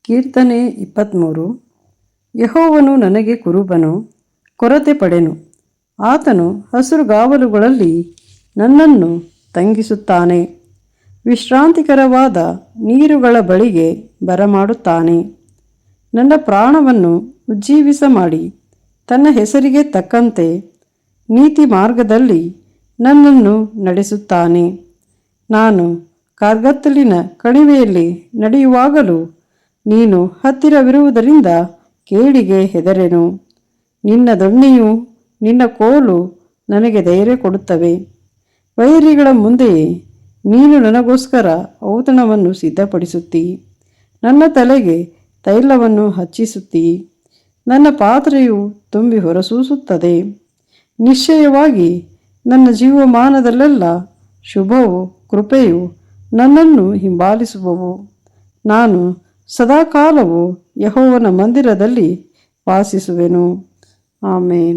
ಕೀರ್ತನೆ 23. ಯೆಹೋವನು ನನಗೆ ಕುರುಬನು, ಕೊರತೆ ಪಡೆನು. ಆತನು ಹಸುರುಗಾವಲುಗಳಲ್ಲಿ ನನ್ನನ್ನು ತಂಗಿಸುತ್ತಾನೆ. ವಿಶ್ರಾಂತಿಕರವಾದ ನೀರುಗಳ ಬಳಿಗೆ ಬರಮಾಡುತ್ತಾನೆ. ನನ್ನ ಪ್ರಾಣವನ್ನು ಉಜ್ಜೀವಿಸ ಮಾಡಿ ತನ್ನ ಹೆಸರಿಗೆ ತಕ್ಕಂತೆ ನೀತಿ ಮಾರ್ಗದಲ್ಲಿ ನನ್ನನ್ನು ನಡೆಸುತ್ತಾನೆ. ನಾನು ಕಾರ್ಗತ್ತಲಿನ ಕಣಿವೆಯಲ್ಲಿ ನಡೆಯುವಾಗಲೂ ನೀನು ಹತ್ತಿರವಿರುವುದರಿಂದ ಕೇಡಿಗೆ ಹೆದರೆನು. ನಿನ್ನ ದೊಣ್ಣೆಯೂ ನಿನ್ನ ಕೋಲು ನನಗೆ ಧೈರ್ಯ ಕೊಡುತ್ತವೆ. ವೈರಿಗಳ ಮುಂದೆಯೇ ನೀನು ನನಗೋಸ್ಕರ ಔತಣವನ್ನು ಸಿದ್ಧಪಡಿಸುತ್ತೀ. ನನ್ನ ತಲೆಗೆ ತೈಲವನ್ನು ಹಚ್ಚಿಸುತ್ತೀ. ನನ್ನ ಪಾತ್ರೆಯು ತುಂಬಿ ಹೊರಸೂಸುತ್ತದೆ. ನಿಶ್ಚಯವಾಗಿ ನನ್ನ ಜೀವಮಾನದಲ್ಲೆಲ್ಲ ಶುಭವೂ ಕೃಪೆಯೂ ನನ್ನನ್ನು ಹಿಂಬಾಲಿಸುವವು. ನಾನು ಸದಾಕಾಲವೂ ಯೆಹೋವನ ಮಂದಿರದಲ್ಲಿ ವಾಸಿಸುವೆನು. ಆಮೇನ್.